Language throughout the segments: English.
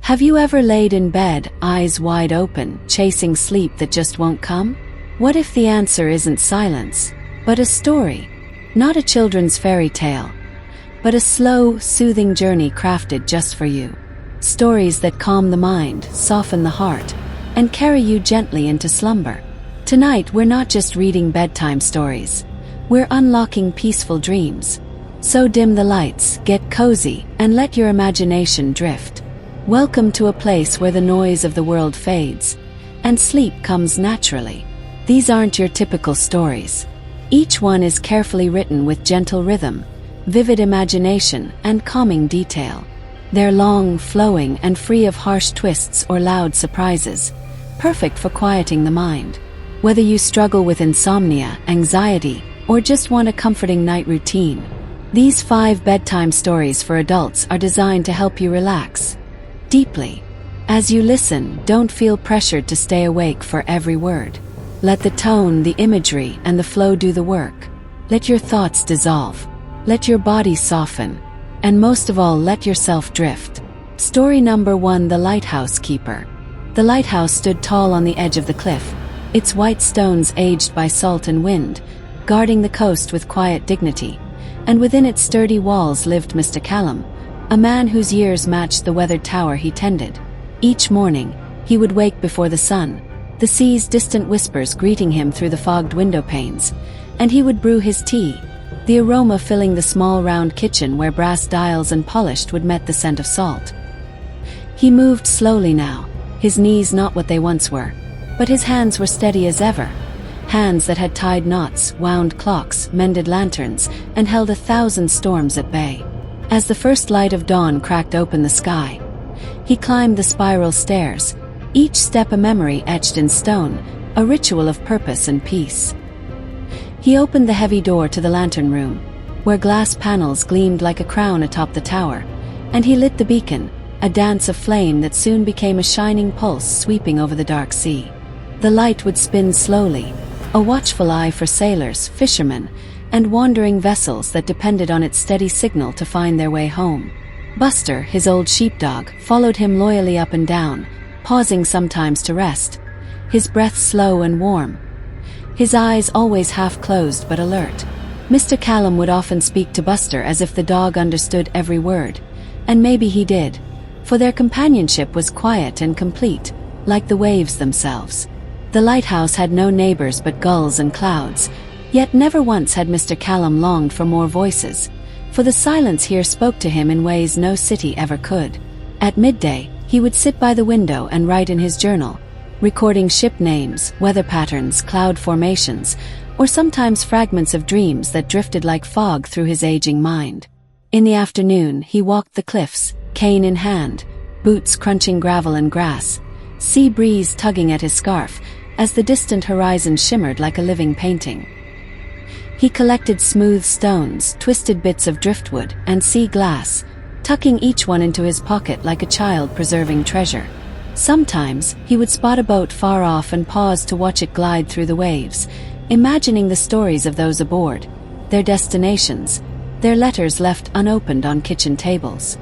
Have you ever laid in bed, eyes wide open, chasing sleep that just won't come? What if the answer isn't silence, but a story? Not a children's fairy tale, but a slow, soothing journey crafted just for you. Stories that calm the mind, soften the heart, and carry you gently into slumber. Tonight we're not just reading bedtime stories. We're unlocking peaceful dreams. So dim the lights, get cozy, and let your imagination drift. Welcome to a place where the noise of the world fades, and sleep comes naturally. These aren't your typical stories. Each one is carefully written with gentle rhythm, vivid imagination, and calming detail. They're long, flowing, and free of harsh twists or loud surprises, perfect for quieting the mind. Whether you struggle with insomnia, anxiety, or just want a comforting night routine, these 5 bedtime stories for adults are designed to help you relax deeply. As you listen, don't feel pressured to stay awake for every word. Let the tone, the imagery, and the flow do the work. Let your thoughts dissolve. Let your body soften. And most of all, let yourself drift. Story number 1: The Lighthouse Keeper. The lighthouse stood tall on the edge of the cliff, its white stones aged by salt and wind, guarding the coast with quiet dignity. And within its sturdy walls lived Mr. Callum, a man whose years matched the weathered tower he tended. Each morning, he would wake before the sun, the sea's distant whispers greeting him through the fogged window panes, and he would brew his tea, the aroma filling the small round kitchen where brass dials and polished wood met the scent of salt. He moved slowly now, his knees not what they once were, but his hands were steady as ever, hands that had tied knots, wound clocks, mended lanterns, and held 1,000 storms at bay. As the first light of dawn cracked open the sky, he climbed the spiral stairs, each step a memory etched in stone, a ritual of purpose and peace. He opened the heavy door to the lantern room, where glass panels gleamed like a crown atop the tower, and he lit the beacon, a dance of flame that soon became a shining pulse sweeping over the dark sea. The light would spin slowly, a watchful eye for sailors, fishermen, and wandering vessels that depended on its steady signal to find their way home. Buster, his old sheepdog, followed him loyally up and down, pausing sometimes to rest, his breath slow and warm, his eyes always half closed but alert. Mr. Callum would often speak to Buster as if the dog understood every word, and maybe he did, for their companionship was quiet and complete, like the waves themselves. The lighthouse had no neighbors but gulls and clouds, yet never once had Mr. Callum longed for more voices, for the silence here spoke to him in ways no city ever could. At midday, he would sit by the window and write in his journal, recording ship names, weather patterns, cloud formations, or sometimes fragments of dreams that drifted like fog through his aging mind. In the afternoon, he walked the cliffs, cane in hand, boots crunching gravel and grass, sea breeze tugging at his scarf, as the distant horizon shimmered like a living painting. He collected smooth stones, twisted bits of driftwood, and sea glass, tucking each one into his pocket like a child preserving treasure. Sometimes, he would spot a boat far off and pause to watch it glide through the waves, imagining the stories of those aboard, their destinations, their letters left unopened on kitchen tables.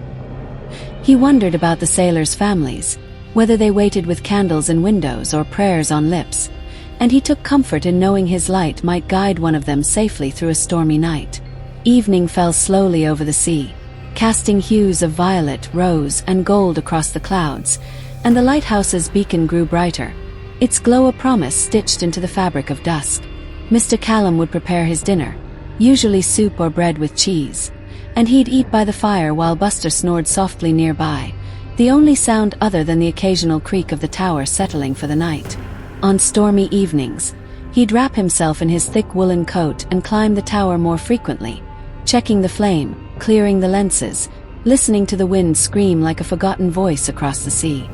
He wondered about the sailors' families, whether they waited with candles in windows or prayers on lips, and he took comfort in knowing his light might guide one of them safely through a stormy night. Evening fell slowly over the sea, casting hues of violet, rose, and gold across the clouds, and the lighthouse's beacon grew brighter, its glow a promise stitched into the fabric of dusk. Mr. Callum would prepare his dinner, usually soup or bread with cheese, and he'd eat by the fire while Buster snored softly nearby, the only sound other than the occasional creak of the tower settling for the night. On stormy evenings, he'd wrap himself in his thick woolen coat and climb the tower more frequently, checking the flame, clearing the lenses, listening to the wind scream like a forgotten voice across the sea.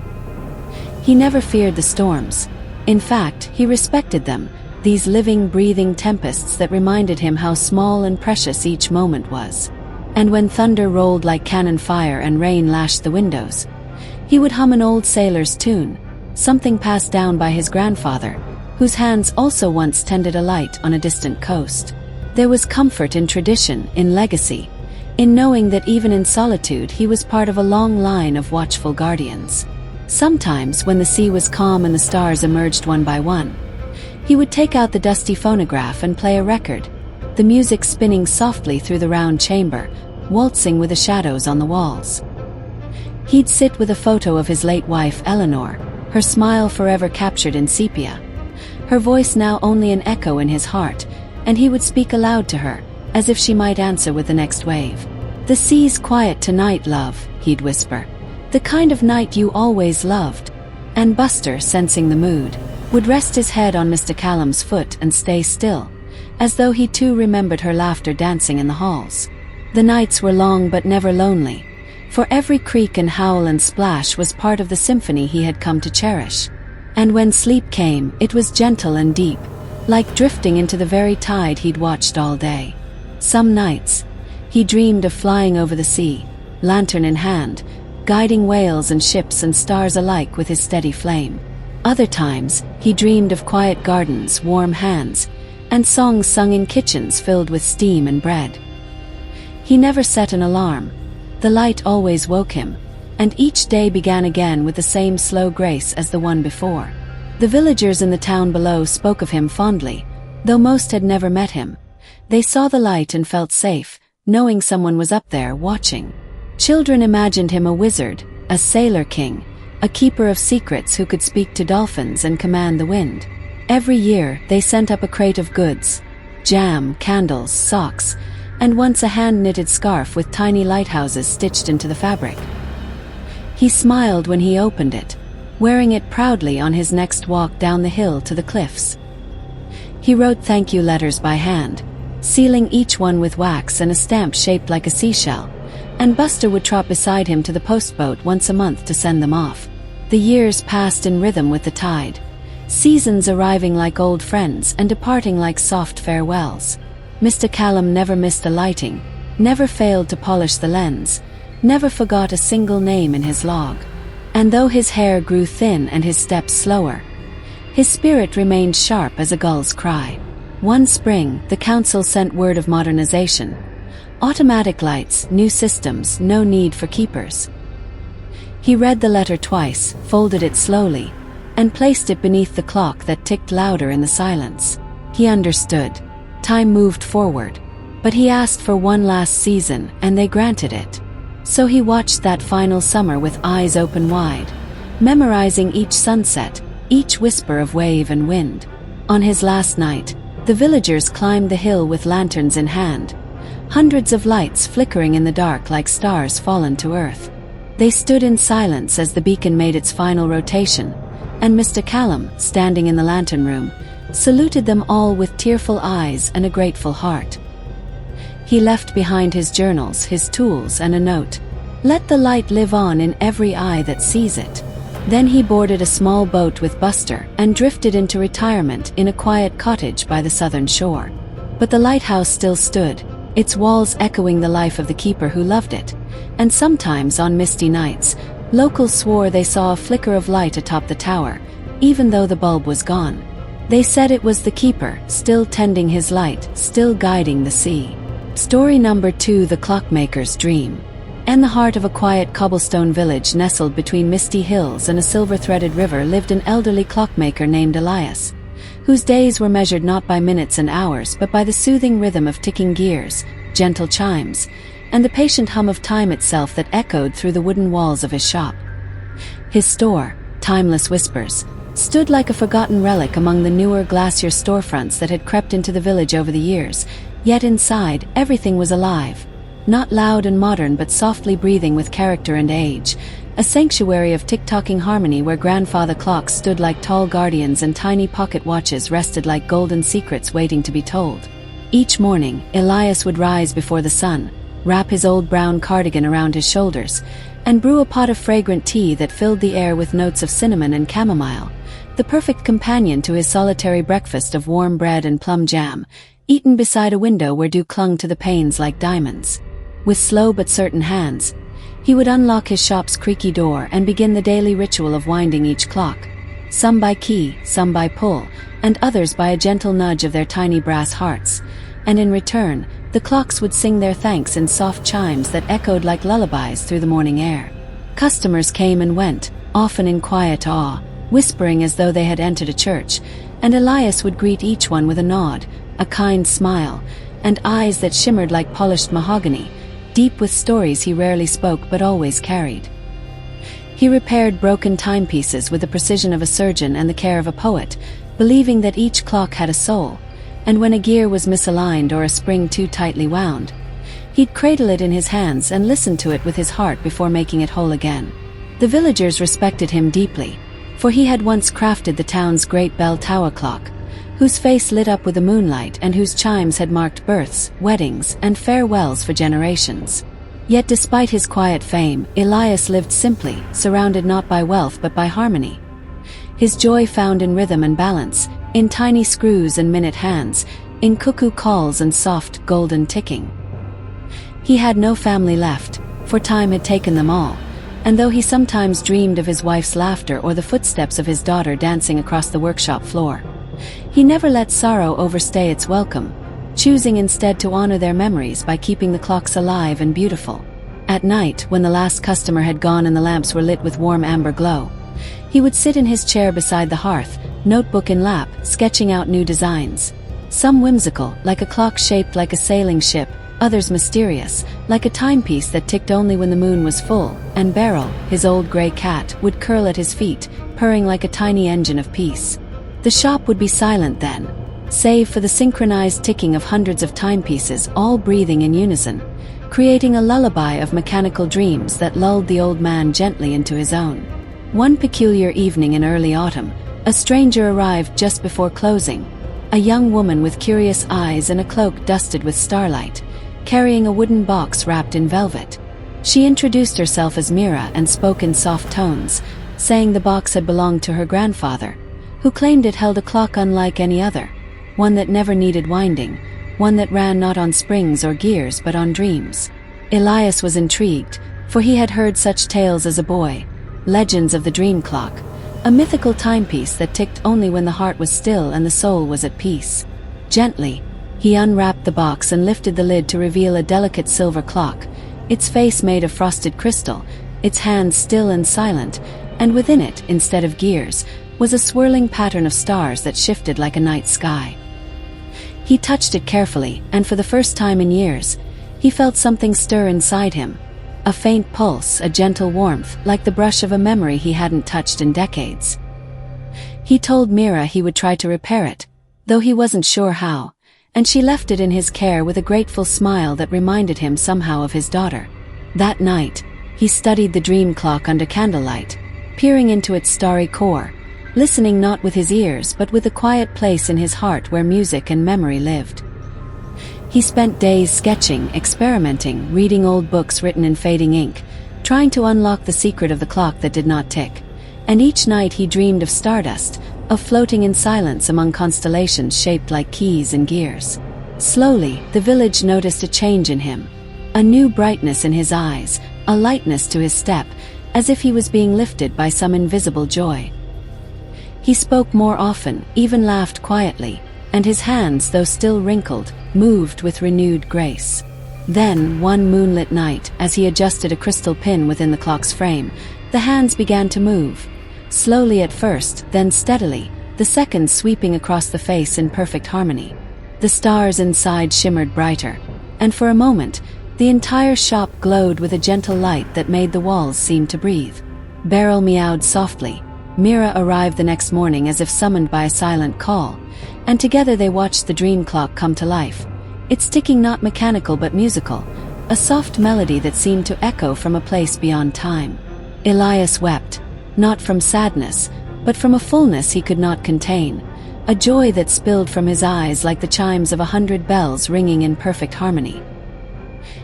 He never feared the storms. In fact, he respected them, these living, breathing tempests that reminded him how small and precious each moment was. And when thunder rolled like cannon fire and rain lashed the windows, he would hum an old sailor's tune, something passed down by his grandfather, whose hands also once tended a light on a distant coast. There was comfort in tradition, in legacy, in knowing that even in solitude he was part of a long line of watchful guardians. Sometimes, when the sea was calm and the stars emerged one by one, he would take out the dusty phonograph and play a record, the music spinning softly through the round chamber, waltzing with the shadows on the walls. He'd sit with a photo of his late wife Eleanor, her smile forever captured in sepia, her voice now only an echo in his heart, and he would speak aloud to her, as if she might answer with the next wave. "The sea's quiet tonight, love," he'd whisper. "The kind of night you always loved." And Buster, sensing the mood, would rest his head on Mr. Callum's foot and stay still, as though he too remembered her laughter dancing in the halls. The nights were long but never lonely, for every creak and howl and splash was part of the symphony he had come to cherish. And when sleep came, it was gentle and deep, like drifting into the very tide he'd watched all day. Some nights, he dreamed of flying over the sea, lantern in hand, guiding whales and ships and stars alike with his steady flame. Other times, he dreamed of quiet gardens, warm hands, and songs sung in kitchens filled with steam and bread. He never set an alarm. The light always woke him, and each day began again with the same slow grace as the one before. The villagers in the town below spoke of him fondly, though most had never met him. They saw the light and felt safe, knowing someone was up there watching. Children imagined him a wizard, a sailor king, a keeper of secrets who could speak to dolphins and command the wind. Every year, they sent up a crate of goods: jam, candles, socks, and once a hand-knitted scarf with tiny lighthouses stitched into the fabric. He smiled when he opened it, wearing it proudly on his next walk down the hill to the cliffs. He wrote thank you letters by hand, sealing each one with wax and a stamp shaped like a seashell, and Buster would trot beside him to the postboat once a month to send them off. The years passed in rhythm with the tide, seasons arriving like old friends and departing like soft farewells. Mr. Callum never missed a lighting, never failed to polish the lens, never forgot a single name in his log. And though his hair grew thin and his steps slower, his spirit remained sharp as a gull's cry. One spring, the council sent word of modernization. Automatic lights, new systems, no need for keepers. He read the letter twice, folded it slowly, and placed it beneath the clock that ticked louder in the silence. He understood. Time moved forward, but he asked for one last season, and they granted it. So he watched that final summer with eyes open wide, memorizing each sunset, each whisper of wave and wind. On his last night, the villagers climbed the hill with lanterns in hand, hundreds of lights flickering in the dark like stars fallen to earth. They stood in silence as the beacon made its final rotation, and Mr. Callum, standing in the lantern room, saluted them all with tearful eyes and a grateful heart. He left behind his journals, his tools, and a note: "Let the light live on in every eye that sees it." Then he boarded a small boat with Buster and drifted into retirement in a quiet cottage by the southern shore. But the lighthouse still stood, its walls echoing the life of the keeper who loved it, and sometimes on misty nights, locals swore they saw a flicker of light atop the tower, even though the bulb was gone. They said it was the keeper, still tending his light, still guiding the sea. Story number 2: The Clockmaker's Dream. In the heart of a quiet cobblestone village nestled between misty hills and a silver-threaded river lived an elderly clockmaker named Elias, whose days were measured not by minutes and hours but by the soothing rhythm of ticking gears, gentle chimes, and the patient hum of time itself that echoed through the wooden walls of his shop. His store, Timeless Whispers, stood like a forgotten relic among the newer glacier storefronts that had crept into the village over the years, yet inside, everything was alive. Not loud and modern but softly breathing with character and age, a sanctuary of tick-tocking harmony where grandfather clocks stood like tall guardians and tiny pocket watches rested like golden secrets waiting to be told. Each morning, Elias would rise before the sun, wrap his old brown cardigan around his shoulders, and brew a pot of fragrant tea that filled the air with notes of cinnamon and chamomile, the perfect companion to his solitary breakfast of warm bread and plum jam, eaten beside a window where dew clung to the panes like diamonds. With slow but certain hands, he would unlock his shop's creaky door and begin the daily ritual of winding each clock, some by key, some by pull, and others by a gentle nudge of their tiny brass hearts, and in return, the clocks would sing their thanks in soft chimes that echoed like lullabies through the morning air. Customers came and went, often in quiet awe, whispering as though they had entered a church, and Elias would greet each one with a nod, a kind smile, and eyes that shimmered like polished mahogany, deep with stories he rarely spoke but always carried. He repaired broken timepieces with the precision of a surgeon and the care of a poet, believing that each clock had a soul, and when a gear was misaligned or a spring too tightly wound, he'd cradle it in his hands and listen to it with his heart before making it whole again. The villagers respected him deeply, for he had once crafted the town's great bell tower clock, whose face lit up with the moonlight and whose chimes had marked births, weddings, and farewells for generations. Yet despite his quiet fame, Elias lived simply, surrounded not by wealth but by harmony. His joy found in rhythm and balance, in tiny screws and minute hands, in cuckoo calls and soft, golden ticking. He had no family left, for time had taken them all, and though he sometimes dreamed of his wife's laughter or the footsteps of his daughter dancing across the workshop floor, he never let sorrow overstay its welcome, choosing instead to honor their memories by keeping the clocks alive and beautiful. At night, when the last customer had gone and the lamps were lit with warm amber glow, he would sit in his chair beside the hearth, notebook in lap, sketching out new designs. Some whimsical, like a clock shaped like a sailing ship, others mysterious, like a timepiece that ticked only when the moon was full, and Beryl, his old gray cat, would curl at his feet, purring like a tiny engine of peace. The shop would be silent then, save for the synchronized ticking of hundreds of timepieces all breathing in unison, creating a lullaby of mechanical dreams that lulled the old man gently into his own. One peculiar evening in early autumn, a stranger arrived just before closing, a young woman with curious eyes and a cloak dusted with starlight, carrying a wooden box wrapped in velvet. She introduced herself as Mira and spoke in soft tones, saying the box had belonged to her grandfather, who claimed it held a clock unlike any other, one that never needed winding, one that ran not on springs or gears but on dreams. Elias was intrigued, for he had heard such tales as a boy, legends of the dream clock, a mythical timepiece that ticked only when the heart was still and the soul was at peace. Gently, he unwrapped the box and lifted the lid to reveal a delicate silver clock, its face made of frosted crystal, its hands still and silent, and within it, instead of gears, was a swirling pattern of stars that shifted like a night sky. He touched it carefully, and for the first time in years, he felt something stir inside him, a faint pulse, a gentle warmth, like the brush of a memory he hadn't touched in decades. He told Mira he would try to repair it, though he wasn't sure how, and she left it in his care with a grateful smile that reminded him somehow of his daughter. That night, he studied the dream clock under candlelight, peering into its starry core, listening not with his ears but with a quiet place in his heart where music and memory lived. He spent days sketching, experimenting, reading old books written in fading ink, trying to unlock the secret of the clock that did not tick. And each night he dreamed of stardust, of floating in silence among constellations shaped like keys and gears. Slowly, the village noticed a change in him, a new brightness in his eyes, a lightness to his step, as if he was being lifted by some invisible joy. He spoke more often, even laughed quietly, and his hands, though still wrinkled, moved with renewed grace. Then, one moonlit night, as he adjusted a crystal pin within the clock's frame, the hands began to move, slowly at first, then steadily, the seconds sweeping across the face in perfect harmony. The stars inside shimmered brighter, and for a moment, the entire shop glowed with a gentle light that made the walls seem to breathe. Beryl meowed softly. Mira arrived the next morning as if summoned by a silent call, and together they watched the dream clock come to life, its ticking not mechanical but musical, a soft melody that seemed to echo from a place beyond time. Elias wept, not from sadness, but from a fullness he could not contain, a joy that spilled from his eyes like the chimes of 100 bells ringing in perfect harmony.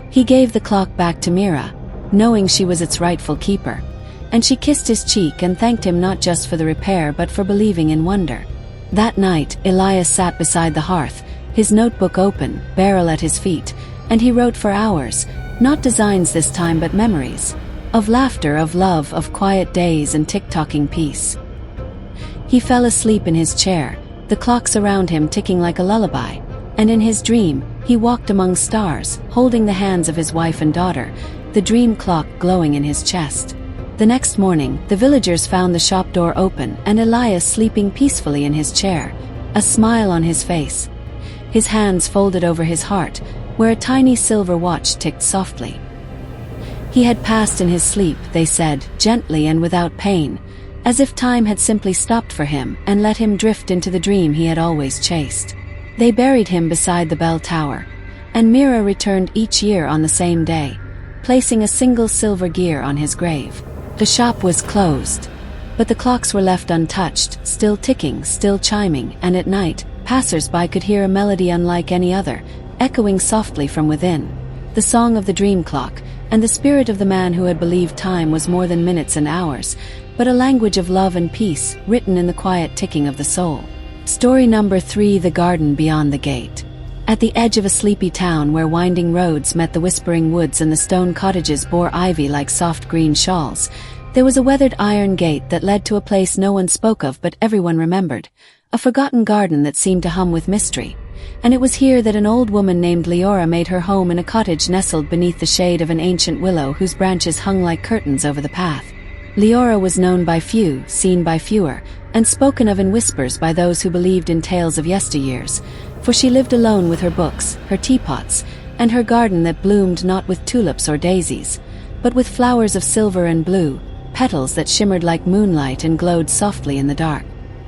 He gave the clock back to Mira, knowing she was its rightful keeper, and she kissed his cheek and thanked him not just for the repair but for believing in wonder. That night, Elias sat beside the hearth, his notebook open, Beryl at his feet, and he wrote for hours, not designs this time but memories, of laughter, of love, of quiet days and tick-tocking peace. He fell asleep in his chair, the clocks around him ticking like a lullaby, and in his dream, He walked among stars, holding the hands of his wife and daughter, the dream clock glowing in his chest. The next morning, the villagers found the shop door open and Elias sleeping peacefully in his chair, a smile on his face. His hands folded over his heart, where a tiny silver watch ticked softly. He had passed in his sleep, they said, gently and without pain, as if time had simply stopped for him and let him drift into the dream he had always chased. They buried him beside the bell tower, and Mira returned each year on the same day, placing a single silver gear on his grave. The shop was closed, but the clocks were left untouched, still ticking, still chiming, and at night, passers-by could hear a melody unlike any other, echoing softly from within, the song of the dream clock, and the spirit of the man who had believed time was more than minutes and hours, but a language of love and peace, written in the quiet ticking of the soul. Story number 3: The Garden Beyond the Gate. At the edge of a sleepy town where winding roads met the whispering woods and the stone cottages bore ivy like soft green shawls, there was a weathered iron gate that led to a place no one spoke of but everyone remembered, a forgotten garden that seemed to hum with mystery. And it was here that an old woman named Leora made her home in a cottage nestled beneath the shade of an ancient willow whose branches hung like curtains over the path. Leora was known by few, seen by fewer, and spoken of in whispers by those who believed in tales of yesteryears, for she lived alone with her books, her teapots, and her garden that bloomed not with tulips or daisies, but with flowers of silver and blue, petals that shimmered like moonlight and glowed softly in the dark.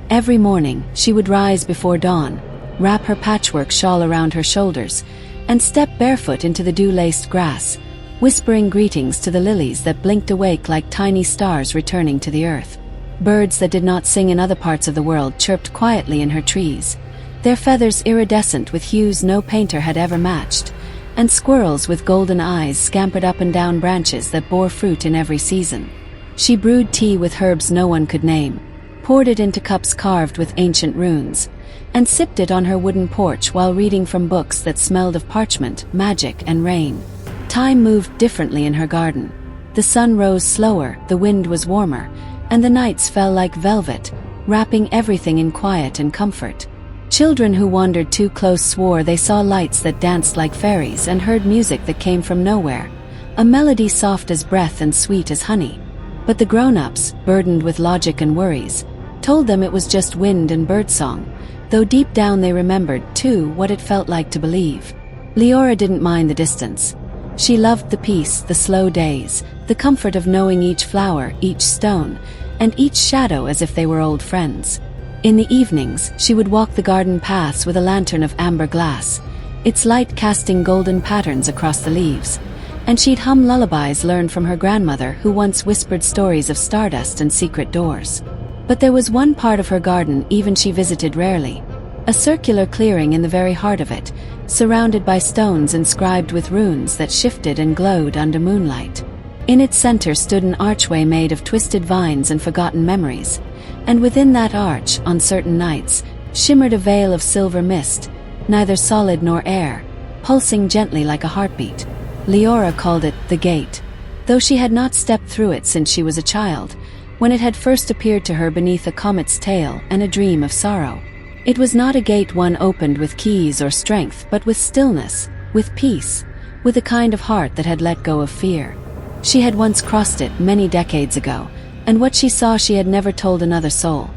Every morning, she would rise before dawn, wrap her patchwork shawl around her shoulders, and step barefoot into the dew-laced grass, whispering greetings to the lilies that blinked awake like tiny stars returning to the earth. Birds that did not sing in other parts of the world chirped quietly in her trees, their feathers iridescent with hues no painter had ever matched, and squirrels with golden eyes scampered up and down branches that bore fruit in every season. She brewed tea with herbs no one could name, poured it into cups carved with ancient runes, and sipped it on her wooden porch while reading from books that smelled of parchment, magic, and rain. Time moved differently in her garden. The sun rose slower, the wind was warmer, and the nights fell like velvet, wrapping everything in quiet and comfort. Children who wandered too close swore they saw lights that danced like fairies and heard music that came from nowhere, a melody soft as breath and sweet as honey. But the grown-ups, burdened with logic and worries, told them it was just wind and birdsong, though deep down they remembered, too, what it felt like to believe. Leora didn't mind the distance. She loved the peace, the slow days, the comfort of knowing each flower, each stone, and each shadow as if they were old friends. In the evenings, she would walk the garden paths with a lantern of amber glass, its light casting golden patterns across the leaves, and she'd hum lullabies learned from her grandmother who once whispered stories of stardust and secret doors. But there was one part of her garden even she visited rarely, a circular clearing in the very heart of it, surrounded by stones inscribed with runes that shifted and glowed under moonlight. In its center stood an archway made of twisted vines and forgotten memories, and within that arch, on certain nights, shimmered a veil of silver mist, neither solid nor air, pulsing gently like a heartbeat. Leora called it the gate, though she had not stepped through it since she was a child, when it had first appeared to her beneath a comet's tail and a dream of sorrow. It was not a gate one opened with keys or strength, but with stillness, with peace, with a kind of heart that had let go of fear. She had once crossed it many decades ago, and what she saw she had never told another soul.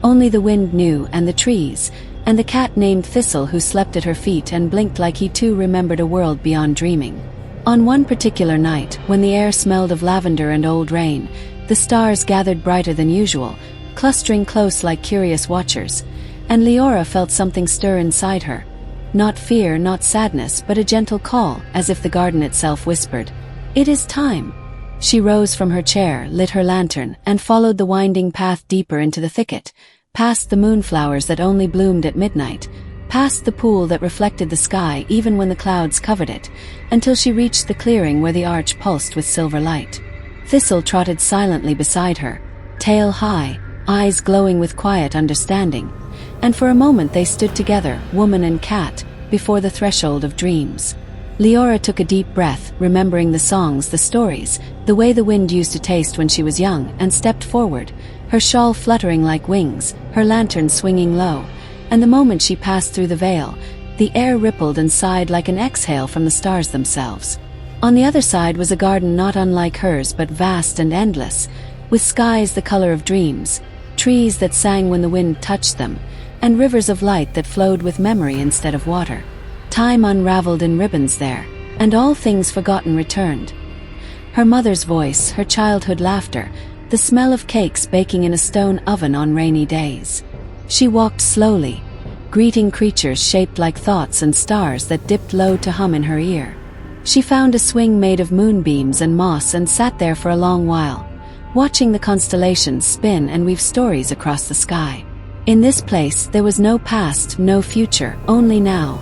Only the wind knew, and the trees, and the cat named Thistle who slept at her feet and blinked like he too remembered a world beyond dreaming. On one particular night, when the air smelled of lavender and old rain, the stars gathered brighter than usual, clustering close like curious watchers, and Leora felt something stir inside her. Not fear, not sadness, but a gentle call, as if the garden itself whispered, "It is time." She rose from her chair, lit her lantern, and followed the winding path deeper into the thicket, past the moonflowers that only bloomed at midnight, past the pool that reflected the sky even when the clouds covered it, until she reached the clearing where the arch pulsed with silver light. Thistle trotted silently beside her, tail high, eyes glowing with quiet understanding, and for a moment they stood together, woman and cat, before the threshold of dreams. Leora took a deep breath, remembering the songs, the stories, the way the wind used to taste when she was young, and stepped forward, her shawl fluttering like wings, her lantern swinging low, and the moment she passed through the veil, The air rippled and sighed like an exhale from the stars themselves. On the other side was a garden not unlike hers but vast and endless, with skies the color of dreams, trees that sang when the wind touched them, and rivers of light that flowed with memory instead of water. Time unraveled in ribbons there, and all things forgotten returned. Her mother's voice, her childhood laughter, the smell of cakes baking in a stone oven on rainy days. She walked slowly, greeting creatures shaped like thoughts and stars that dipped low to hum in her ear. She found a swing made of moonbeams and moss and sat there for a long while, watching the constellations spin and weave stories across the sky. In this place there was no past, no future, only now.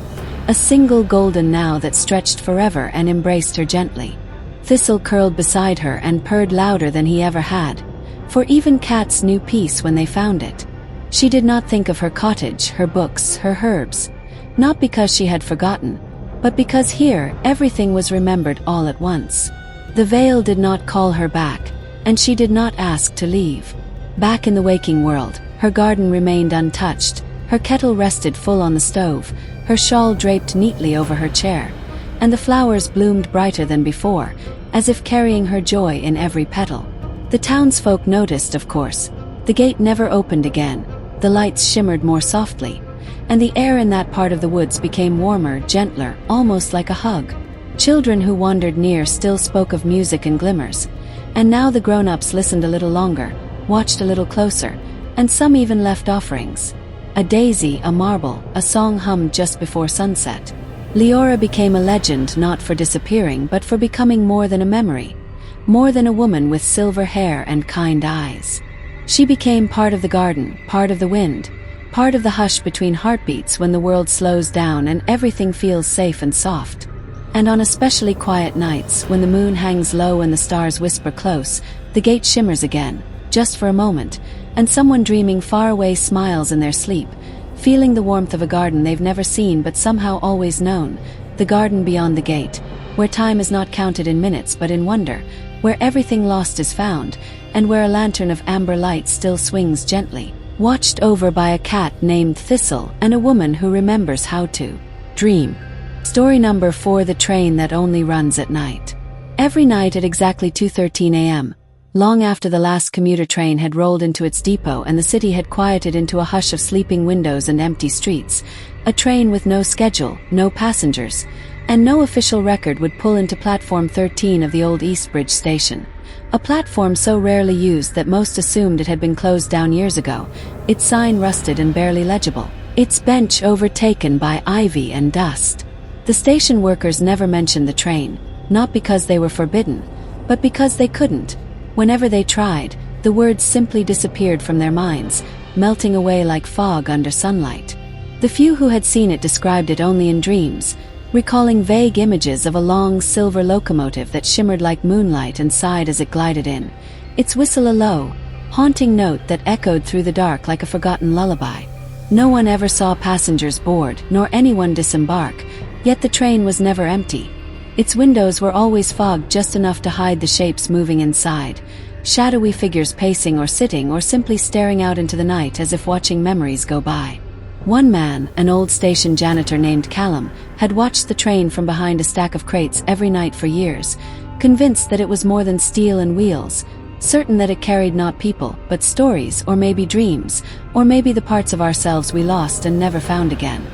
A single golden now that stretched forever and embraced her gently. Thistle curled beside her and purred louder than he ever had, for even cats knew peace when they found it. She did not think of her cottage, her books, her herbs, not because she had forgotten, but because here everything was remembered all at once. The veil did not call her back, and she did not ask to leave. Back in the waking world, her garden remained untouched, her kettle rested full on the stove, her shawl draped neatly over her chair, and the flowers bloomed brighter than before, as if carrying her joy in every petal. The townsfolk noticed, of course. The gate never opened again, the lights shimmered more softly, and the air in that part of the woods became warmer, gentler, almost like a hug. Children who wandered near still spoke of music and glimmers, and now the grown-ups listened a little longer, watched a little closer, and some even left offerings. A daisy, a marble, a song hummed just before sunset. Leora became a legend not for disappearing but for becoming more than a memory, more than a woman with silver hair and kind eyes. She became part of the garden, part of the wind, part of the hush between heartbeats when the world slows down and everything feels safe and soft. And on especially quiet nights, when the moon hangs low and the stars whisper close, the gate shimmers again, just for a moment, and someone dreaming far away smiles in their sleep, feeling the warmth of a garden they've never seen but somehow always known, the garden beyond the gate, where time is not counted in minutes but in wonder, where everything lost is found, and where a lantern of amber light still swings gently, watched over by a cat named Thistle and a woman who remembers how to dream. Story number 4: The Train That Only Runs at Night. Every night at exactly 2:13 a.m., long after the last commuter train had rolled into its depot and the city had quieted into a hush of sleeping windows and empty streets, a train with no schedule, no passengers, and no official record would pull into platform 13 of the old Eastbridge station. A platform so rarely used that most assumed it had been closed down years ago, its sign rusted and barely legible, its bench overtaken by ivy and dust. The station workers never mentioned the train, not because they were forbidden, but because they couldn't. Whenever they tried, the words simply disappeared from their minds, melting away like fog under sunlight. The few who had seen it described it only in dreams, recalling vague images of a long silver locomotive that shimmered like moonlight and sighed as it glided in, its whistle a low, haunting note that echoed through the dark like a forgotten lullaby. No one ever saw passengers board, nor anyone disembark, yet the train was never empty. Its windows were always fogged just enough to hide the shapes moving inside, shadowy figures pacing or sitting or simply staring out into the night as if watching memories go by. One man, an old station janitor named Callum, had watched the train from behind a stack of crates every night for years, convinced that it was more than steel and wheels, certain that it carried not people, but stories, or maybe dreams, or maybe the parts of ourselves we lost and never found again.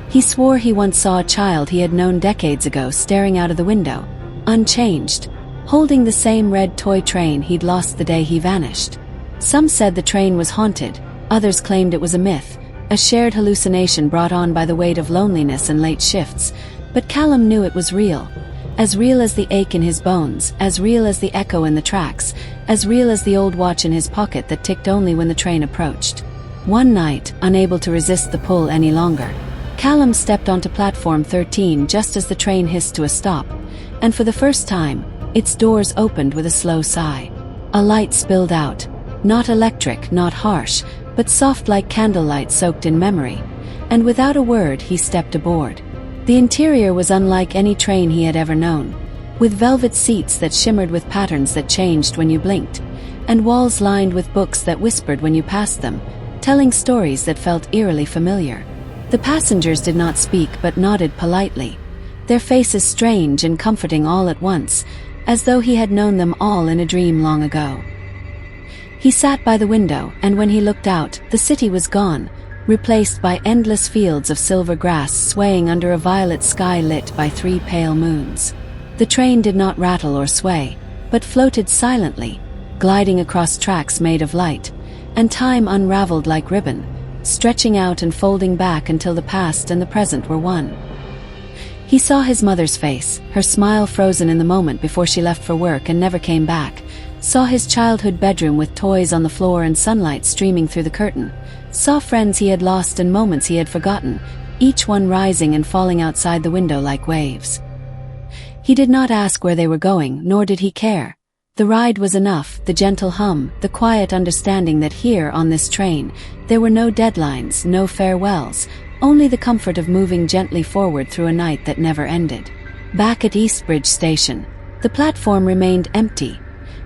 He swore he once saw a child he had known decades ago staring out of the window, unchanged, holding the same red toy train he'd lost the day he vanished. Some said the train was haunted, others claimed it was a myth, a shared hallucination brought on by the weight of loneliness and late shifts, but Callum knew it was real as the ache in his bones, as real as the echo in the tracks, as real as the old watch in his pocket that ticked only when the train approached. One night, unable to resist the pull any longer, Callum stepped onto platform 13 just as the train hissed to a stop, and for the first time, its doors opened with a slow sigh. A light spilled out, not electric, not harsh, but soft like candlelight soaked in memory, and without a word he stepped aboard. The interior was unlike any train he had ever known, with velvet seats that shimmered with patterns that changed when you blinked, and walls lined with books that whispered when you passed them, telling stories that felt eerily familiar. The passengers did not speak but nodded politely, their faces strange and comforting all at once, as though he had known them all in a dream long ago. He sat by the window, and when he looked out, the city was gone, replaced by endless fields of silver grass swaying under a violet sky lit by 3 pale moons. The train did not rattle or sway, but floated silently, gliding across tracks made of light, and time unraveled like ribbon, stretching out and folding back until the past and the present were one. He saw his mother's face, her smile frozen in the moment before she left for work and never came back, saw his childhood bedroom with toys on the floor and sunlight streaming through the curtain, saw friends he had lost and moments he had forgotten, each one rising and falling outside the window like waves. He did not ask where they were going, nor did he care. The ride was enough, the gentle hum, the quiet understanding that here on this train, there were no deadlines, no farewells, only the comfort of moving gently forward through a night that never ended. Back at Eastbridge Station, the platform remained empty,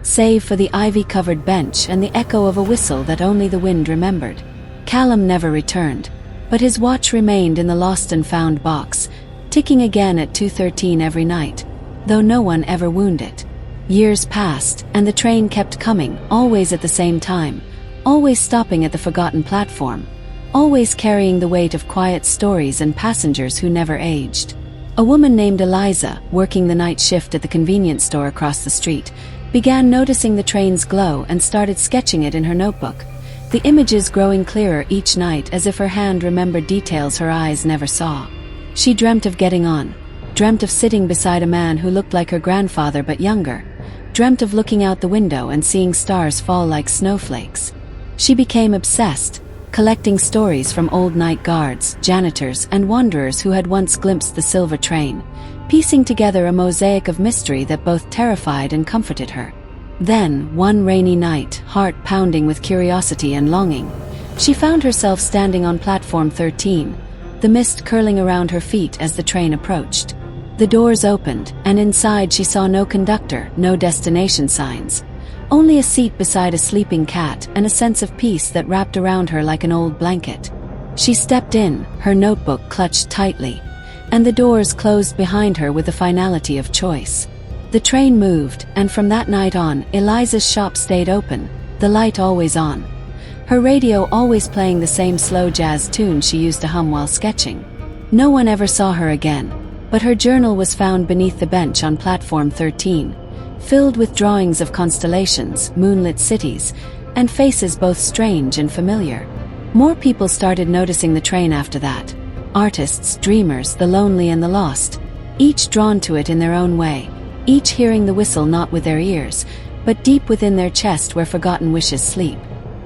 save for the ivy-covered bench and the echo of a whistle that only the wind remembered. Callum never returned, but his watch remained in the lost and found box, ticking again at 2:13 every night, though no one ever wound it. Years passed, and the train kept coming, always at the same time, always stopping at the forgotten platform, always carrying the weight of quiet stories and passengers who never aged. A woman named Eliza, working the night shift at the convenience store across the street, began noticing the train's glow and started sketching it in her notebook, the images growing clearer each night as if her hand remembered details her eyes never saw. She dreamt of getting on, dreamt of sitting beside a man who looked like her grandfather but younger, dreamt of looking out the window and seeing stars fall like snowflakes. She became obsessed, collecting stories from old night guards, janitors, and wanderers who had once glimpsed the silver train, piecing together a mosaic of mystery that both terrified and comforted her. Then, one rainy night, heart pounding with curiosity and longing, she found herself standing on platform 13, the mist curling around her feet as the train approached. The doors opened, and inside she saw no conductor, no destination signs, only a seat beside a sleeping cat and a sense of peace that wrapped around her like an old blanket. She stepped in, her notebook clutched tightly, and the doors closed behind her with the finality of choice. The train moved, and from that night on, Eliza's shop stayed open, the light always on, her radio always playing the same slow jazz tune she used to hum while sketching. No one ever saw her again, but her journal was found beneath the bench on platform 13, filled with drawings of constellations, moonlit cities, and faces both strange and familiar. More people started noticing the train after that. Artists, dreamers, the lonely and the lost, each drawn to it in their own way, each hearing the whistle not with their ears, but deep within their chest where forgotten wishes sleep.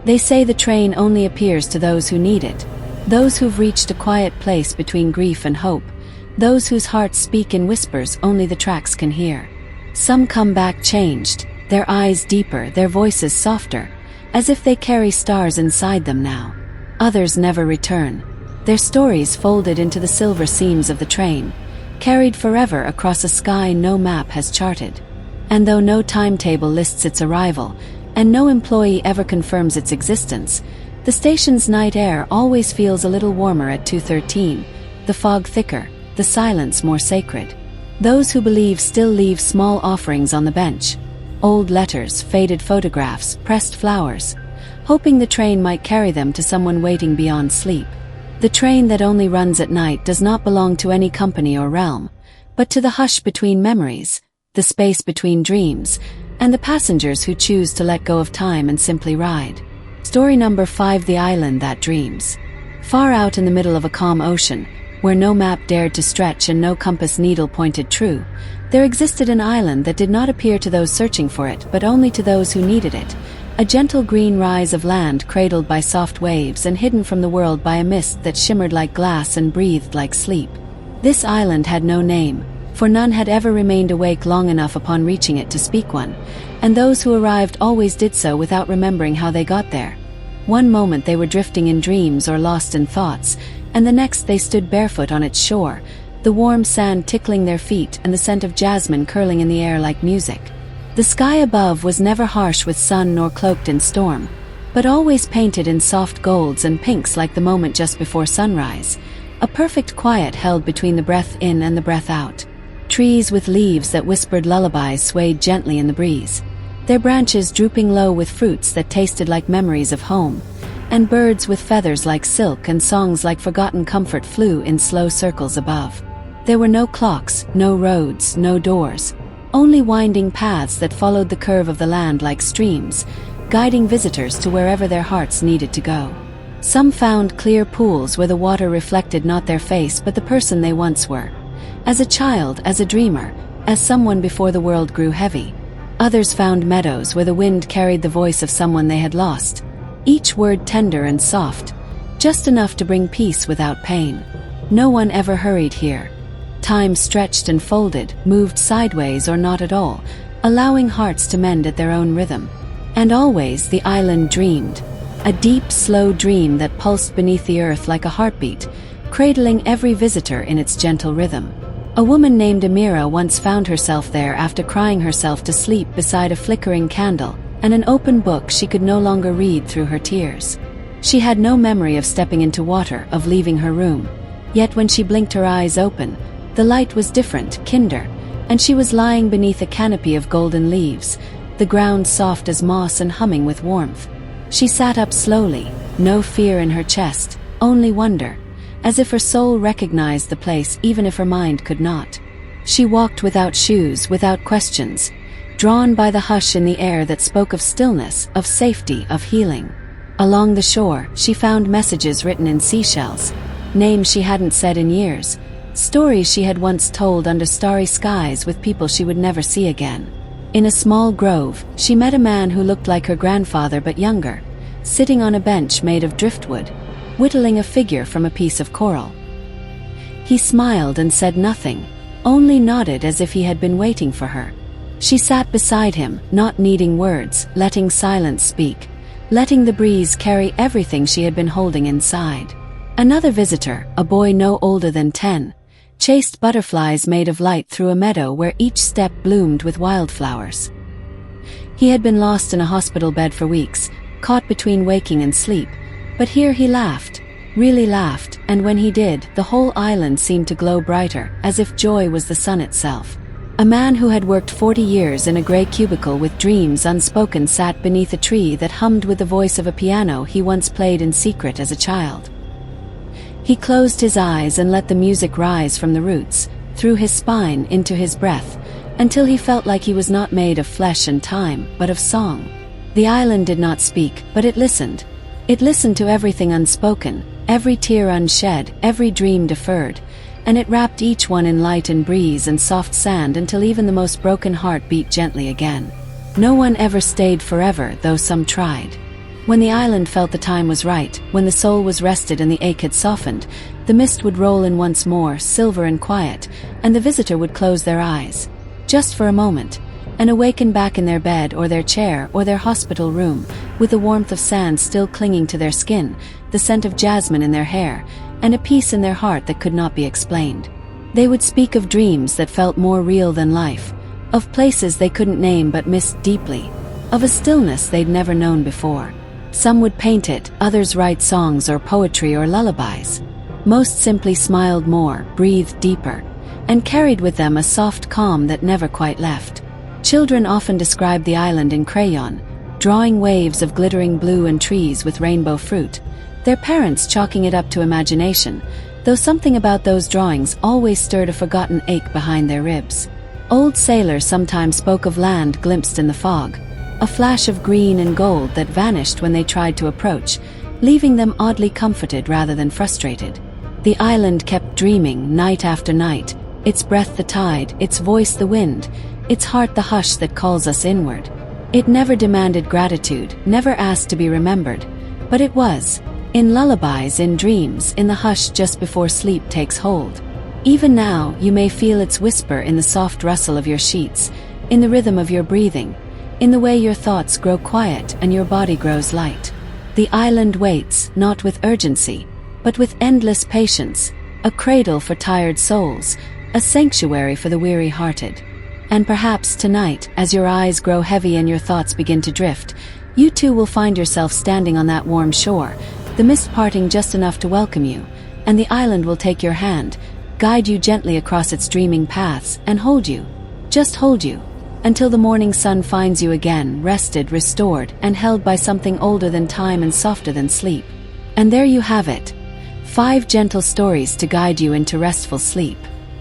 They say the train only appears to those who need it, those who've reached a quiet place between grief and hope, those whose hearts speak in whispers only the tracks can hear. Some come back changed, their eyes deeper, their voices softer, as if they carry stars inside them now. Others never return, their stories folded into the silver seams of the train, carried forever across a sky no map has charted. And though no timetable lists its arrival, and no employee ever confirms its existence, the station's night air always feels a little warmer at 2:13, the fog thicker, the silence more sacred. Those who believe still leave small offerings on the bench, old letters, faded photographs, pressed flowers, hoping the train might carry them to someone waiting beyond sleep. The train that only runs at night does not belong to any company or realm, but to the hush between memories, the space between dreams, and the passengers who choose to let go of time and simply ride. Story number 5: The Island That Dreams. Far out in the middle of a calm ocean, where no map dared to stretch and no compass needle pointed true, there existed an island that did not appear to those searching for it but only to those who needed it, a gentle green rise of land cradled by soft waves and hidden from the world by a mist that shimmered like glass and breathed like sleep. This island had no name, for none had ever remained awake long enough upon reaching it to speak one, and those who arrived always did so without remembering how they got there. One moment they were drifting in dreams or lost in thoughts, and the next they stood barefoot on its shore, the warm sand tickling their feet and the scent of jasmine curling in the air like music. The sky above was never harsh with sun nor cloaked in storm, but always painted in soft golds and pinks like the moment just before sunrise, A perfect quiet held between the breath in and the breath out. Trees with leaves that whispered lullabies swayed gently in the breeze, their branches drooping low with fruits that tasted like memories of home, and birds with feathers like silk and songs like forgotten comfort flew in slow circles above. There were no clocks, no roads, no doors, only winding paths that followed the curve of the land like streams, guiding visitors to wherever their hearts needed to go. Some found clear pools where the water reflected not their face but the person they once were, as a child, as a dreamer, as someone before the world grew heavy. Others found meadows where the wind carried the voice of someone they had lost, each word tender and soft, just enough to bring peace without pain. No one ever hurried here. Time stretched and folded, moved sideways or not at all, allowing hearts to mend at their own rhythm. And always the island dreamed, a deep, slow dream that pulsed beneath the earth like a heartbeat, cradling every visitor in its gentle rhythm. A woman named Amira once found herself there after crying herself to sleep beside a flickering candle and an open book she could no longer read through her tears. She had no memory of stepping into water, of leaving her room. Yet when she blinked her eyes open, the light was different, kinder, and she was lying beneath a canopy of golden leaves, the ground soft as moss and humming with warmth. She sat up slowly, no fear in her chest, only wonder, as if her soul recognized the place even if her mind could not. She walked without shoes, without questions, drawn by the hush in the air that spoke of stillness, of safety, of healing. Along the shore, she found messages written in seashells, names she hadn't said in years, stories she had once told under starry skies with people she would never see again. In a small grove, she met a man who looked like her grandfather but younger, sitting on a bench made of driftwood, whittling a figure from a piece of coral. He smiled and said nothing, only nodded as if he had been waiting for her. She sat beside him, not needing words, letting silence speak, letting the breeze carry everything she had been holding inside. Another visitor, a boy no older than 10, chased butterflies made of light through a meadow where each step bloomed with wildflowers. He had been lost in a hospital bed for weeks, caught between waking and sleep, but here he laughed, really laughed, and when he did, the whole island seemed to glow brighter, as if joy was the sun itself. A man who had worked 40 years in a gray cubicle with dreams unspoken sat beneath a tree that hummed with the voice of a piano he once played in secret as a child. He closed his eyes and let the music rise from the roots, through his spine into his breath, until he felt like he was not made of flesh and time, but of song. The island did not speak, but it listened. It listened to everything unspoken, every tear unshed, every dream deferred, and it wrapped each one in light and breeze and soft sand until even the most broken heart beat gently again. No one ever stayed forever, though some tried. When the island felt the time was right, when the soul was rested and the ache had softened, the mist would roll in once more, silver and quiet, and the visitor would close their eyes, just for a moment, and awaken back in their bed or their chair or their hospital room, with the warmth of sand still clinging to their skin, the scent of jasmine in their hair, and a peace in their heart that could not be explained. They would speak of dreams that felt more real than life, of places they couldn't name but missed deeply, of a stillness they'd never known before. Some would paint it, others write songs or poetry or lullabies. Most simply smiled more, breathed deeper, and carried with them a soft calm that never quite left. Children often described the island in crayon, drawing waves of glittering blue and trees with rainbow fruit, their parents chalking it up to imagination, though something about those drawings always stirred a forgotten ache behind their ribs. Old sailors sometimes spoke of land glimpsed in the fog, a flash of green and gold that vanished when they tried to approach, leaving them oddly comforted rather than frustrated. The island kept dreaming night after night, its breath the tide, its voice the wind, its heart the hush that calls us inward. It never demanded gratitude, never asked to be remembered, but it was, in lullabies, in dreams, in the hush just before sleep takes hold. Even now, you may feel its whisper in the soft rustle of your sheets, in the rhythm of your breathing, in the way your thoughts grow quiet and your body grows light. The island waits, not with urgency, but with endless patience, a cradle for tired souls, a sanctuary for the weary-hearted. And perhaps tonight, as your eyes grow heavy and your thoughts begin to drift, you too will find yourself standing on that warm shore, the mist parting just enough to welcome you, and the island will take your hand, guide you gently across its dreaming paths, and hold you, just hold you, until the morning sun finds you again, rested, restored, and held by something older than time and softer than sleep. And there you have it. 5 gentle stories to guide you into restful sleep.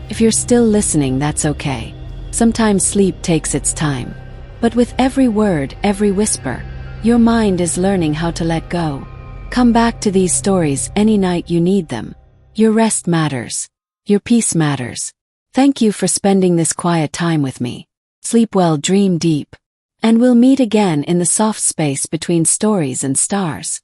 If you're still listening, that's okay. Sometimes sleep takes its time. But with every word, every whisper, your mind is learning how to let go. Come back to these stories any night you need them. Your rest matters. Your peace matters. Thank you for spending this quiet time with me. Sleep well, dream deep. And we'll meet again in the soft space between stories and stars.